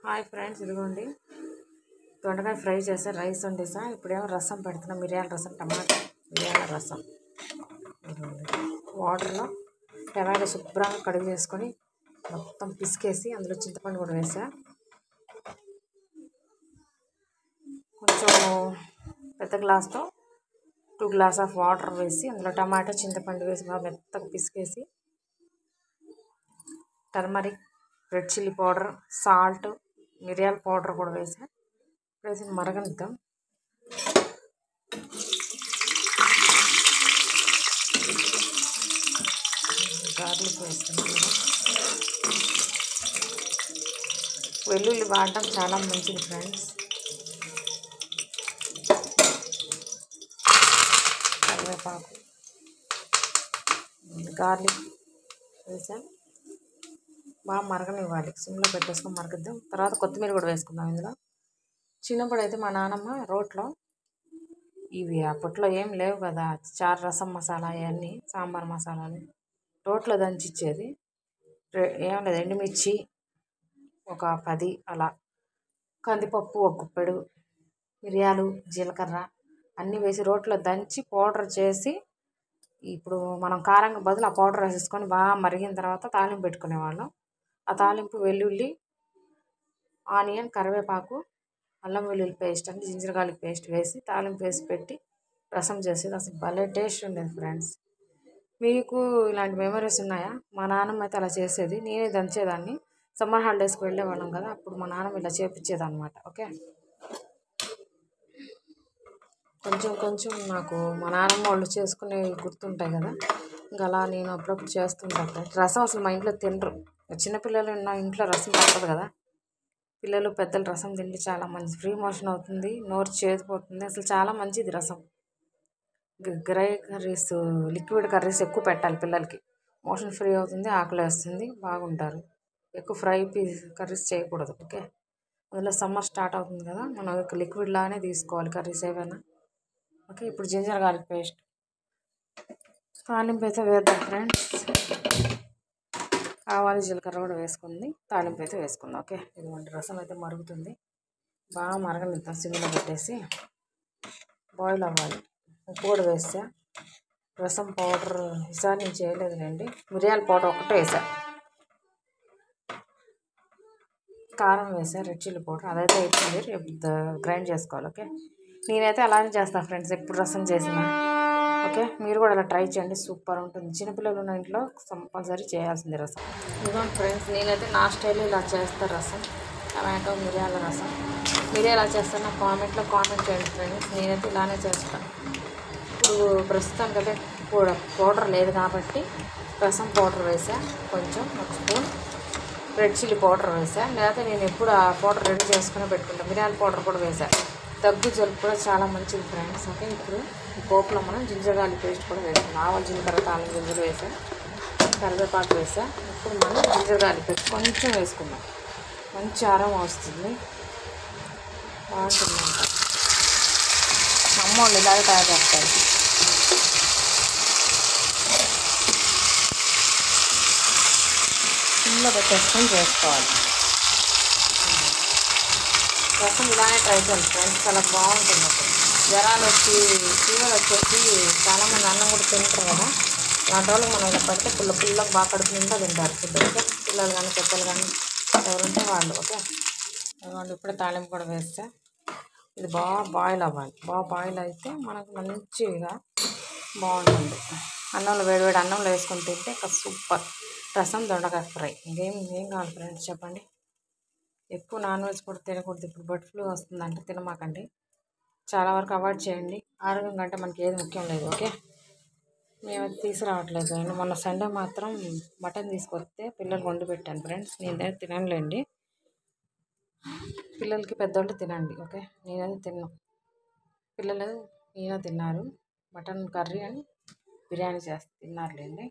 Hi friends, ఇదిగోండి దొండకాయ fry చేసా, రైస్ వండేసా. ఇప్పుడేమో రసం పెడుతున్నా, మిరియాల రసం, టమాటా మిరియాల రసం. ఇదిగోండి వాటర్లో టమాటా శుభ్రంగా కడుగు చేసుకొని మొత్తం పిసికేసి అందులో చింతపండు కూడా వేసా. కొంచెం పెద్ద గ్లాస్తో 2 గ్లాస్ ఆఫ్ వాటర్ వేసి అందులో టమాటా చింతపండు వేసి బాగా మెత్తగా పిసికేసి turmeric, red chilli powder, salt, మిరియాల పౌడర్ కూడా వేసి మరగనిద్దాం. గార్లిక్ వేస్తున్నాం. వెల్లుల్లి వాడటం చాలా మంచిది ఫ్రెండ్స్. కరివేపాకు, గార్లిక్ వేసాం. బాగా మరగనివ్వాలి, సిమ్లో పెట్టేసుకొని మరగద్దాం. తర్వాత కొత్తిమీర కూడా వేసుకుందాం ఇందులో. చిన్నప్పుడు అయితే మా నాన్నమ్మ రోట్లో ఇవి అప్పట్లో ఏం లేవు కదా, చారు రసం మసాలా అవన్నీ సాంబార్ మసాలాలు రోట్లో దంచి ఇచ్చేది. ఏం లేదు, ఎండుమిర్చి ఒక 10 అలా, కందిపప్పు ఒక గుప్పెడు, మిరియాలు, జీలకర్ర అన్నీ వేసి రోట్లో దంచి పౌడర్ చేసి ఇప్పుడు మనం కారంగా బదులు ఆ పౌడర్ వేసేసుకొని బాగా మరిగిన తర్వాత తాలింపు పెట్టుకునేవాళ్ళం. ఆ తాలింపు వెల్లుల్లి, ఆనియన్, కరివేపాకు, అల్లం వెల్లుల్లి పేస్ట్ అంటే జింజర్ గార్లిక్ పేస్ట్ వేసి తాలింపు వేసి పెట్టి రసం చేసేది. అసలు భలే టేస్ట్ ఉండేది ఫ్రెండ్స్. మీకు ఇలాంటి మెమరీస్ ఉన్నాయా? మా నాన్నమ్మ అయితే అలా చేసేది, నేనే దంచేదాన్ని. సమ్మర్ హాలిడేస్కి వెళ్ళేవాళ్ళం కదా, అప్పుడు మా నాన్నమ్మ ఇలా చేపించేది అనమాట. ఓకే, కొంచెం కొంచెం నాకు మా నాన్నమ్మ వాళ్ళు చేసుకునేవి గుర్తుంటాయి కదా, ఇంకా అలా నేను అప్పుడప్పుడు చేస్తుంటాను. రసం అసలు మా ఇంట్లో తినరు. చిన్నపిల్లలు ఉన్న ఇంట్లో రసం తప్పదు కదా. పిల్లలు పెద్దలు రసం తింటే చాలా మంచిది, ఫ్రీ మోషన్ అవుతుంది, నోరు చేదిపోతుంది. అసలు చాలా మంచిది రసం. డ్రై కర్రీస్, లిక్విడ్ కర్రీస్ ఎక్కువ పెట్టాలి పిల్లలకి. మోషన్ ఫ్రీ అవుతుంది, ఆకలి వేస్తుంది, బాగుంటారు. ఎక్కువ ఫ్రై కర్రీస్ చేయకూడదు. ఓకే, అందులో సమ్మర్ స్టార్ట్ అవుతుంది కదా, మనం లిక్విడ్ లాగానే తీసుకోవాలి కర్రీస్ ఏవైనా. ఓకే, ఇప్పుడు జింజర్ గార్లిక్ పేస్ట్ తాలింపు అయితే వేద్దాం ఫ్రెండ్స్. ఆవాలు, జీలకర్ర కూడా వేసుకుంది, తాలింపు అయితే వేసుకుందాం. ఓకే, ఇదిగోండి రసం అయితే మరుగుతుంది, బాగా మరగనిద్దాం. సిమ్లో పెట్టేసి బాయిల్ అవ్వాలి. ఉప్పు కూడా వేసా. రసం పౌడర్ ఈసారి నేను చేయలేదులేండి, మిరియాల పౌడర్ ఒకటే వేసా. కారం వేసా, రెడ్ చిల్లీ పౌడర్ అదైతే అయిపోయింది, గ్రైండ్ చేసుకోవాలి. ఓకే, నేనైతే అలానే చేస్తాను ఫ్రెండ్స్ ఎప్పుడు రసం చేసినా. ఓకే, మీరు కూడా అలా ట్రై చేయండి, సూపర్ ఉంటుంది. చిన్నపిల్లలు ఉన్న ఇంట్లో కంపల్సరీ చేయాల్సింది రసం. ఇదిగోండి ఫ్రెండ్స్, నేనైతే నా స్టైల్లో ఇలా చేస్తాను రసం, టమాటో మిరియాల రసం. మీరే ఎలా చేస్తారో నా కామెంట్లో కామెంట్ చేయండి ఫ్రెండ్స్. నేనైతే ఇలానే చేస్తాను. ఇప్పుడు ప్రస్తుతానికైతే పౌడర్ లేదు కాబట్టి రసం పౌడర్ వేసా, కొంచెం ఒక స్పూన్ రెడ్ చిల్లీ పౌడర్ వేసా. లేకపోతే నేను ఎప్పుడు ఆ పౌడర్ రెడీ చేసుకుని పెట్టుకుంటాను. మిరియాల పౌడర్ కూడా వేసా, దగ్గు జలుబు కూడా చాలా మంచిది ఫ్రెండ్స్. ఓకే, ఇప్పుడు ఈ పోపులో మనం జింజర్ గార్లిక్ పేస్ట్ కూడా వేసాం. ఆవాలు, జీలకర్ర, తాలింపు గింజలు వేసా, కరివేపాకు వేసా. ఇప్పుడు మనం జింజర్ గార్లిక్ పేస్ట్ కొంచెం వేసుకున్నాం, మంచి ఆరం వస్తుంది, బాగుంటుందంట. అమ్మోళ్ళు ఇలాగే తయారు చేస్తారు. సిమ్లో పెట్టేసుకొని చేసుకోవాలి. రసం ఇలానే ట్రై చేయండి ఫ్రెండ్స్, చాలా బాగుంటుంది. అప్పుడు జ్వరాలు వచ్చి ఫీవర్ వచ్చేసి చాలామంది అన్నం కూడా తింటారు కదా, అలాంటి వాళ్ళకి మనం ఇలా పెడితే పిల్లలకు బాగా కడుపు నిండా తింటారు పిల్లలకి, పిల్లలు కానీ పెద్దలు కానీ ఎవరుంటే వాళ్ళు. ఓకే, వాళ్ళు ఇప్పుడే తాలింపు కూడా వేస్తే ఇది బాగా బాయిల్ అవ్వాలి. బాగా బాయిల్ అయితే మనకు మంచిగా బాగుంటుంది. అన్నంలో వేడివేడి అన్నంలో వేసుకొని తింటే సూపర్. రసం, దొండకాయ ఫ్రై, ఏం కావాలి ఫ్రెండ్స్ చెప్పండి. ఎక్కువ నాన్ వెజ్ కూడా తినకూడదు, ఇప్పుడు బర్డ్ ఫ్లూ వస్తుందంటే తినమాకండి, చాలా వరకు అవాయిడ్ చేయండి. ఆరోగ్యం కంటే మనకి ఏది ముఖ్యం లేదు. ఓకే, మేము తీసుకురావట్లేదు. మొన్న సండే మాత్రం మటన్ తీసుకొస్తే పిల్లలు వండి పెట్టాను ఫ్రెండ్స్. నేనైతే తినలేండి, పిల్లలకి పెద్దవాళ్ళు తినండి. ఓకే, నేనైతే తిన్నాను, పిల్లలు ఈయన తిన్నారు. మటన్ కర్రీ అని బిర్యానీ చేస్తే తిన్నారులేండి.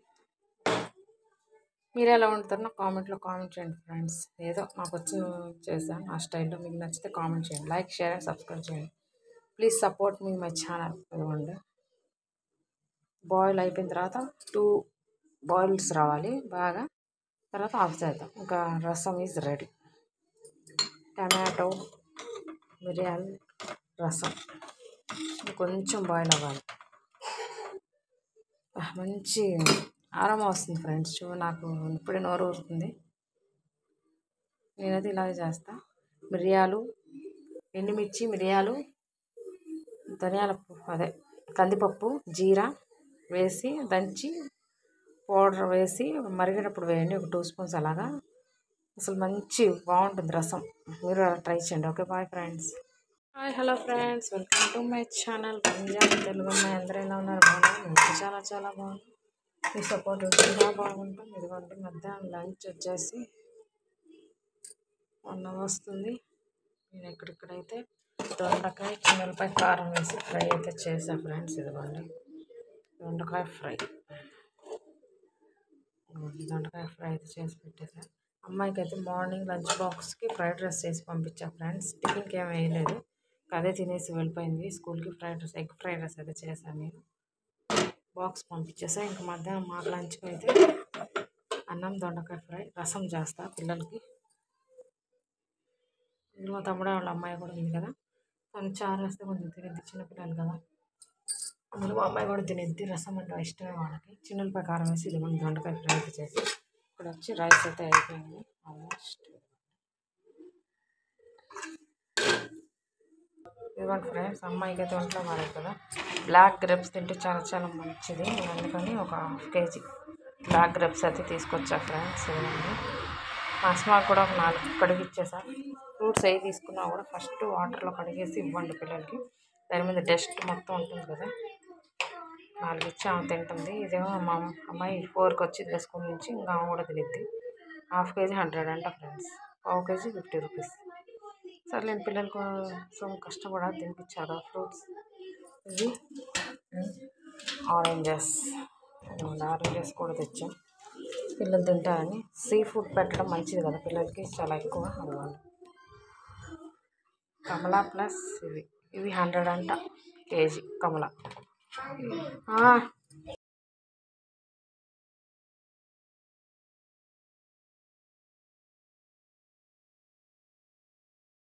మీరు ఎలా వండుతారో నాకు కామెంట్లో కామెంట్ చేయండి ఫ్రెండ్స్. ఏదో నాకు వచ్చిన చేశాను నా స్టైల్లో. మీకు నచ్చితే కామెంట్ చేయండి, లైక్, షేర్ అండ్ సబ్స్క్రైబ్ చేయండి. Please support me my channel. ఇవ్వండి, బాయిల్ అయిపోయిన తర్వాత 2 బాయిల్స్ రావాలి బాగా, తర్వాత ఆఫ్ చేద్దాం. ఇంకా రసం ఈజ్ రెడీ. టమాటో, మిరియాల రసం కొంచెం బాయిల్ అవ్వాలి. మంచి ఆరామ వస్తుంది ఫ్రెండ్స్. నాకు ఇప్పుడే నోరు ఊరుతుంది. నేనైతే ఇలాగే చేస్తా. మిరియాలు, ఎండుమిర్చి, మిరియాలు, ధనియాల అదే కందిపప్పు, జీరా వేసి దంచి పౌడర్ వేసి మరిగేటప్పుడు వేయండి, ఒక 2 స్పూన్స్ అలాగా. అసలు మంచి బాగుంటుంది రసం. మీరు అలా ట్రై చేయండి. Okay, bye friends. Hi, hello friends, welcome to my channel Punjabi Telugu అమ్మాయి. అందరూ ఎలా ఉన్నారు? బాగున్నారు? నేను చాలా చాలా బాగుంది. మీ సపోర్ట్ చాలా బాగుంటుంది. ఇదిగోండి మధ్యాహ్నం లంచ్ వచ్చేసి 1 వస్తుంది. నేను ఇక్కడైతే దొండకాయ చిన్నపై కారం వేసి ఫ్రై అయితే చేశాను ఫ్రెండ్స్. ఇదిగోండి దొండకాయ ఫ్రై అయితే చేసి పెట్టేశాను. అమ్మాయికి అయితే మార్నింగ్ లంచ్ బాక్స్కి ఫ్రైడ్ రైస్ చేసి పంపించాను ఫ్రెండ్స్. టిఫిన్కి ఏం వేయలేదు, అదే తినేసి వెళ్ళిపోయింది స్కూల్కి. ఎగ్ ఫ్రైడ్ రైస్ అయితే చేశాను. నేను బాక్స్ పంపించేసా. ఇంకా మధ్యాహ్నం మాకు లంచ్కి అయితే అన్నం, దొండకాయ ఫ్రై, రసం చేస్తా పిల్లలకి. మా తమ్ముడు వాళ్ళ అమ్మాయి కూడా ఉంది కదా, తను చారు వేస్తే కొంచెం తినేది, చిన్నపిల్లలు కదా. అందులో మా అమ్మాయి కూడా తినేది, రసం అంటే ఇష్టమే వాళ్ళకి. చిన్నపై కారం వేసి ఇది మన దొండకాయ ఫ్రై అయితే చేసి ఇప్పుడు వచ్చి రైస్ అయితే అయిపోయింది ఆల్మోస్ట్. ఇదిగోండి ఫ్రెండ్స్, అమ్మాయికి అయితే ఒంట్లో మారదు కదా. బ్లాక్ గ్రేప్స్ తింటే చాలా చాలా మంచిది. అందుకని ఒక 1 kg బ్లాక్ గ్రేప్స్ అయితే తీసుకొచ్చా ఫ్రెండ్స్. ఇవ్వండి. అస్మాకు కూడా ఒక 4 కడిగిచ్చేసా. ఫ్రూట్స్ అవి తీసుకున్నా కూడా ఫస్ట్ వాటర్లో కడిగేసి ఇవ్వండి పిల్లలకి. దాని మీద డస్ట్ మొత్తం ఉంటుంది కదా. 4 ఇచ్చి ఆమె తింటుంది. ఇదేమో మా అమ్మాయి 4కి వచ్చింది స్కూల్ నుంచి. ఇంకా ఆమె కూడా తినిద్ది. 1/2 kg 100 అంట ఫ్రెండ్స్, 1/2 kg 50 రూపీస్. సరే నేను పిల్లల కోసం కష్టపడాలి, తినిపించాలి ఫ్రూట్స్. ఇవి ఆరెంజెస్ కూడా తెచ్చాం, పిల్లలు తింటారని. సీ ఫుడ్ పెట్టడం మంచిది కదా పిల్లలకి, చాలా ఎక్కువ. కమలా ప్లస్ ఇవి 100 అంట కేజీ కమలా.